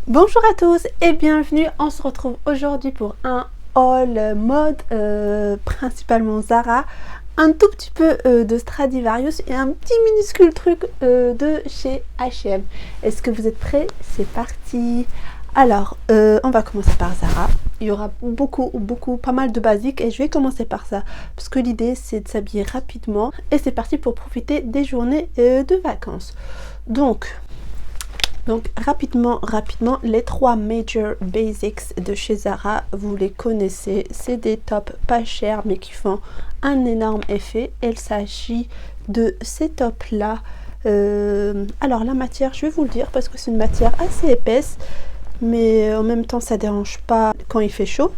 Bonjour à tous et bienvenue, on se retrouve aujourd'hui pour un haul mode principalement Zara, un tout petit peu de Stradivarius et un petit minuscule truc de chez H&M. Est-ce que vous êtes prêts? C'est parti. Alors, on va commencer par Zara. Il y aura pas mal de basiques et je vais commencer par ça parce que l'idée c'est de s'habiller rapidement et c'est parti pour profiter des journées de vacances. Donc rapidement, les trois major basics de chez Zara, vous les connaissez, c'est des tops pas chers mais qui font un énorme effet. Il s'agit de ces tops là. Alors la matière, je vais vous le dire parce que c'est une matière assez épaisse, mais en même temps ça dérange pas quand il fait chaud.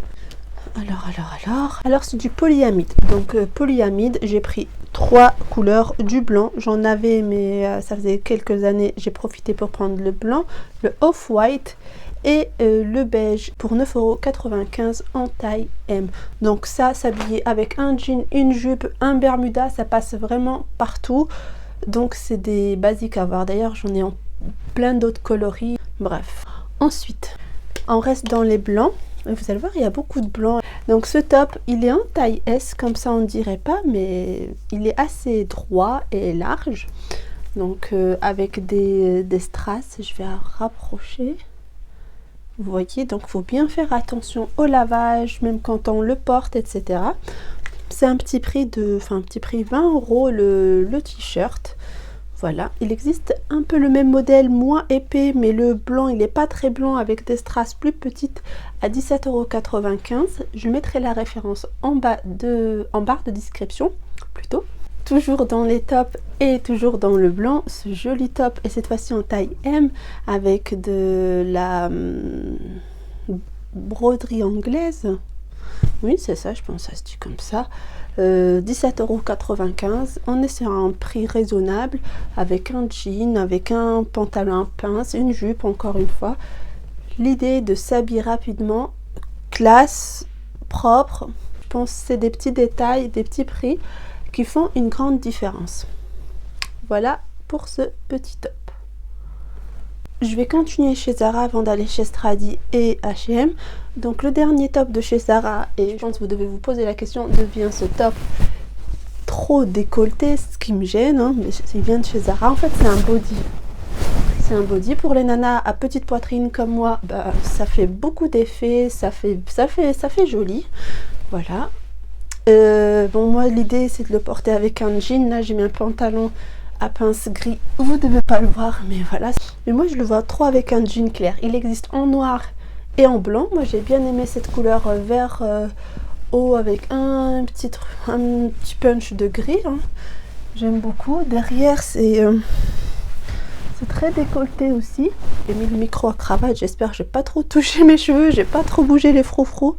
Alors c'est du polyamide. Donc polyamide, j'ai pris trois couleurs, du blanc, j'en avais mais ça faisait quelques années, j'ai profité pour prendre le blanc, le off-white et le beige pour 9,95 € en taille M. Donc ça, s'habiller avec un jean, une jupe, un bermuda, ça passe vraiment partout. Donc c'est des basiques à avoir. D'ailleurs j'en ai en plein d'autres coloris. Bref. Ensuite, on reste dans les blancs. Vous allez voir, il y a beaucoup de blanc. Donc ce top, il est en taille S, comme ça on ne dirait pas, mais il est assez droit et large. Donc avec des strass, je vais rapprocher. Vous voyez, donc il faut bien faire attention au lavage, même quand on le porte, etc. C'est un petit prix 20 € le t-shirt. Voilà, il existe un peu le même modèle, moins épais, mais le blanc, il n'est pas très blanc, avec des strass plus petites à 17,95 €. Je mettrai la référence en barre de description, plutôt. Toujours dans les tops et toujours dans le blanc, ce joli top, et cette fois-ci en taille M, avec de la broderie anglaise. Oui, c'est ça, je pense que ça se dit comme ça. 17,95 €. On est sur un prix raisonnable avec un jean, avec un pantalon à pince, une jupe, encore une fois. L'idée de s'habiller rapidement, classe, propre. Je pense que c'est des petits détails, des petits prix qui font une grande différence. Voilà pour ce petit top. Je vais continuer chez Zara avant d'aller chez Stradi et H&M. Donc le dernier top de chez Zara, et je pense que vous devez vous poser la question, devient ce top trop décolleté, ce qui me gêne, hein, mais il vient de chez Zara. En fait c'est un body. C'est un body pour les nanas à petite poitrine comme moi, bah, ça fait beaucoup d'effets, ça fait joli. Voilà. Bon, moi l'idée c'est de le porter avec un jean. Là j'ai mis un pantalon à pince gris, vous devez pas le voir, mais voilà. Mais moi je le vois trop avec un jean clair. Il existe en noir et en blanc. Moi j'ai bien aimé cette couleur vert haut avec un petit punch de gris, hein. J'aime beaucoup. Derrière c'est très décolleté aussi. J'ai mis le micro à cravate, j'espère que j'ai pas trop touché mes cheveux, j'ai pas trop bougé les froufrous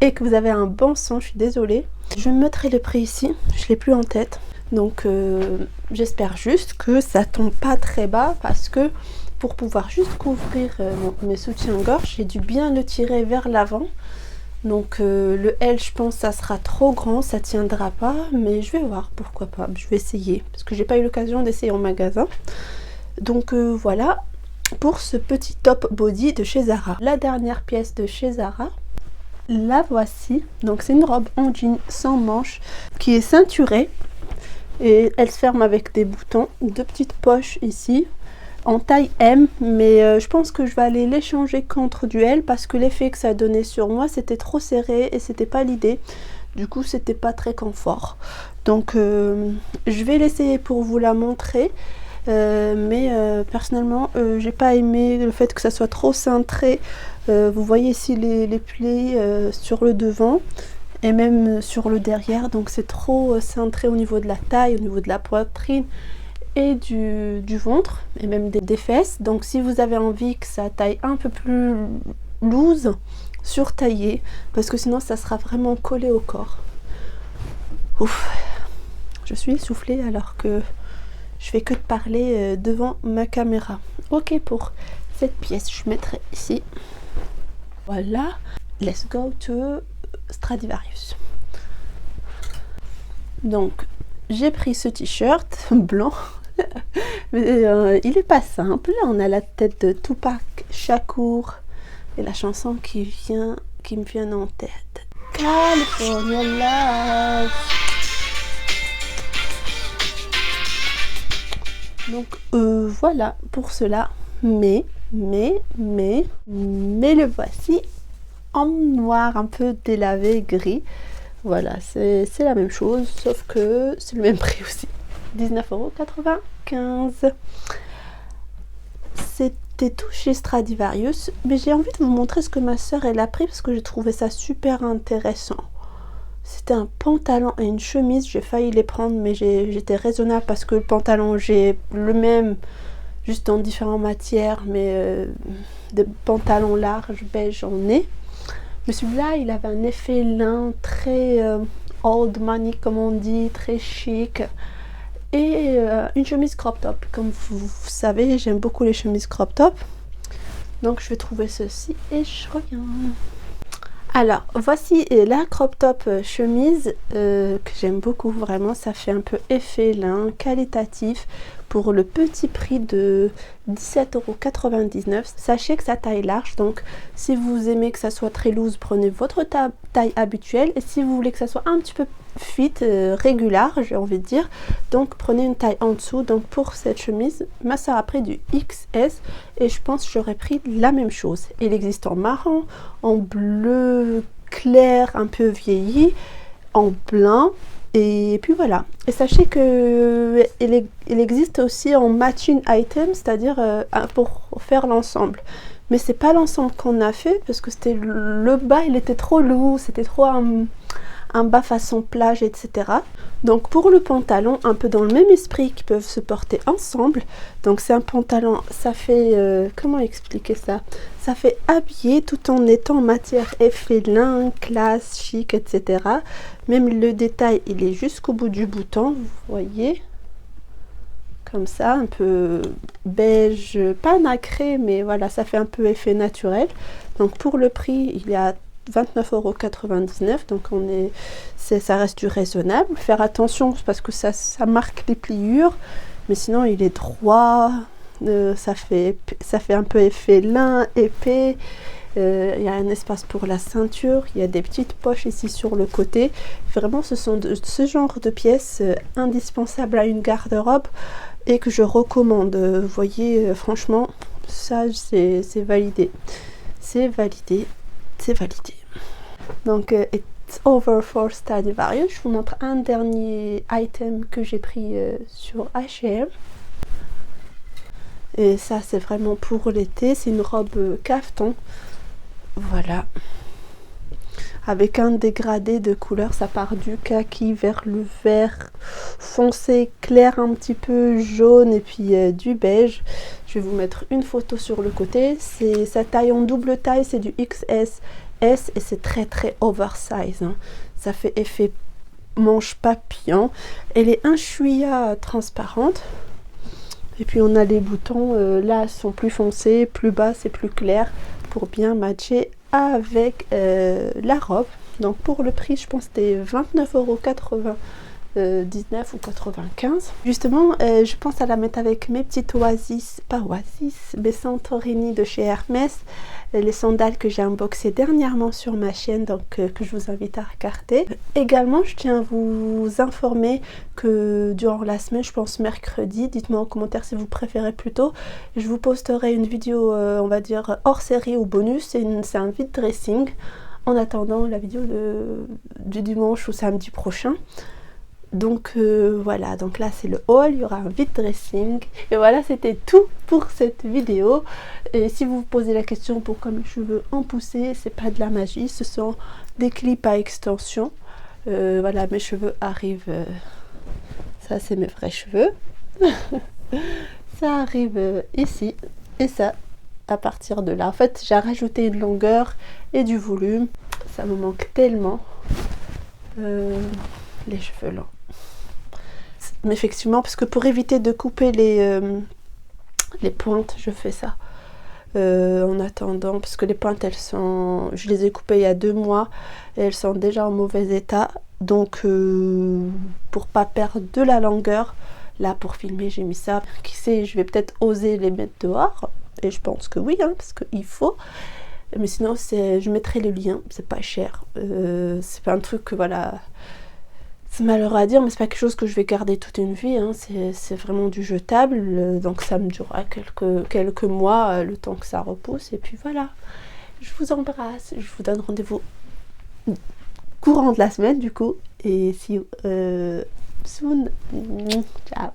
et que vous avez un bon son. Je suis désolée. Je mettrai le prix ici, je l'ai plus en tête. Donc j'espère juste que ça tombe pas très bas, parce que pour pouvoir juste couvrir mes soutiens-gorge, j'ai dû bien le tirer vers l'avant. Donc le L, je pense ça sera trop grand, ça tiendra pas, mais je vais voir, pourquoi pas, je vais essayer parce que j'ai pas eu l'occasion d'essayer en magasin. Donc voilà pour ce petit top body de chez Zara. La dernière pièce de chez Zara, la voici. Donc c'est une robe en jean sans manches qui est ceinturée. Et elle se ferme avec des boutons, deux petites poches ici, en taille M, mais je pense que je vais aller l'échanger contre du L, parce que l'effet que ça donnait sur moi, c'était trop serré et c'était pas l'idée. Du coup, c'était pas très confort. Donc, je vais l'essayer pour vous la montrer. Mais personnellement, j'ai pas aimé le fait que ça soit trop cintré. Vous voyez ici les plis sur le devant et même sur le derrière, donc c'est trop cintré au niveau de la taille, au niveau de la poitrine et du ventre, et même des fesses. Donc si vous avez envie que ça taille un peu plus loose, surtaillez, parce que sinon ça sera vraiment collé au corps. Ouf, je suis essoufflée alors que je fais que de parler devant ma caméra. Ok, pour cette pièce, je mettrai ici. Voilà, let's go to Stradivarius. Donc j'ai pris ce t-shirt blanc Mais il est pas simple. On a la tête de Tupac Shakur et la chanson qui me vient en tête. California Love. Donc voilà pour cela. Mais le voici en noir, un peu délavé, gris. Voilà, c'est la même chose, sauf que c'est le même prix aussi. 19,95 €. C'était tout chez Stradivarius, mais j'ai envie de vous montrer ce que ma soeur elle a pris parce que j'ai trouvé ça super intéressant. C'était un pantalon et une chemise, j'ai failli les prendre, mais j'étais raisonnable parce que le pantalon, j'ai le même, juste en différentes matières, mais des pantalons larges, beige, j'en ai. Mais celui-là, il avait un effet lin très old money, comme on dit, très chic. Et une chemise crop top. Comme vous savez, j'aime beaucoup les chemises crop top. Donc je vais trouver ceci et je reviens. Alors, voici la crop top chemise que j'aime beaucoup, vraiment. Ça fait un peu effet lin, qualitatif, pour le petit prix de 17,99 €. Sachez que ça taille large, donc si vous aimez que ça soit très loose, prenez votre taille habituelle. Et si vous voulez que ça soit un petit peu fit, régulière, j'ai envie de dire, donc prenez une taille en dessous. Donc pour cette chemise, ma soeur a pris du XS et je pense que j'aurais pris la même chose. Il existe en marron, en bleu clair un peu vieilli, en blanc. Et puis voilà. Et sachez que il existe aussi en matching item, c'est-à-dire pour faire l'ensemble. Mais c'est pas l'ensemble qu'on a fait parce que c'était le bas, il était trop lourd, c'était trop un bas façon plage, etc. Donc pour le pantalon, un peu dans le même esprit, qui peuvent se porter ensemble. Donc c'est un pantalon, ça fait, comment expliquer ça? Ça fait habillé tout en étant en matière effet lin, classe, chic, etc. Même le détail, il est jusqu'au bout du bouton, vous voyez. Comme ça, un peu beige, pas nacré, mais voilà, ça fait un peu effet naturel. Donc pour le prix, il y a 29,99 €, donc ça reste du raisonnable. Faire attention parce que ça marque les pliures, mais sinon il est droit, ça fait un peu effet lin, épais. Il y a un espace pour la ceinture, il y a des petites poches ici sur le côté. Vraiment, ce sont ce genre de pièces indispensables à une garde-robe et que je recommande. Vous voyez, franchement, ça c'est validé. C'est validé. C'est validé. Donc, it's over for Stradivarius. Je vous montre un dernier item que j'ai pris sur H&M. Et ça, c'est vraiment pour l'été. C'est une robe caftan. Voilà. Avec un dégradé de couleur. Ça part du kaki vers le vert foncé, clair, un petit peu jaune et puis du beige. Je vais vous mettre une photo sur le côté. Sa taille en double taille, c'est du XS. Et c'est très oversize, hein. Ça fait effet manche papillon. Elle est un chouïa transparente. Et puis on a les boutons, là sont plus foncés, plus bas c'est plus clair, pour bien matcher avec la robe. Donc pour le prix, je pense que c'était 29,99 € ou 95. Justement, je pense à la mettre avec mes petites Oasis, pas Oasis, mais Santorini de chez Hermès. Les sandales que j'ai unboxées dernièrement sur ma chaîne, donc que je vous invite à regarder. Également, je tiens à vous informer que durant la semaine, je pense mercredi, dites-moi en commentaire si vous préférez plutôt, je vous posterai une vidéo, on va dire hors série ou bonus. C'est un vide dressing en attendant la vidéo du dimanche ou samedi prochain. Donc voilà, donc là c'est le haul, il y aura un vide dressing. Et voilà, c'était tout pour cette vidéo. Et si vous vous posez la question pourquoi mes cheveux ont poussé, c'est pas de la magie, ce sont des clips à extension. Voilà, mes cheveux arrivent, ça c'est mes vrais cheveux. Ça arrive ici, et ça à partir de là. En fait, j'ai rajouté une longueur et du volume, ça me manque tellement. Les cheveux longs. Mais effectivement, parce que pour éviter de couper les pointes, je fais ça. En attendant, parce que les pointes, je les ai coupées il y a 2 mois et elles sont déjà en mauvais état. Donc, pour pas perdre de la longueur, Là, pour filmer, j'ai mis ça. Qui sait, je vais peut-être oser les mettre dehors. Et je pense que oui, parce qu'il faut. Mais sinon, je mettrai le lien. C'est pas cher. C'est pas un truc que, voilà... C'est malheureux à dire, mais c'est pas quelque chose que je vais garder toute une vie. C'est vraiment du jetable. Donc ça me durera quelques mois, le temps que ça repousse. Et puis voilà. Je vous embrasse. Je vous donne rendez-vous courant de la semaine, du coup. Et see you soon. Ciao.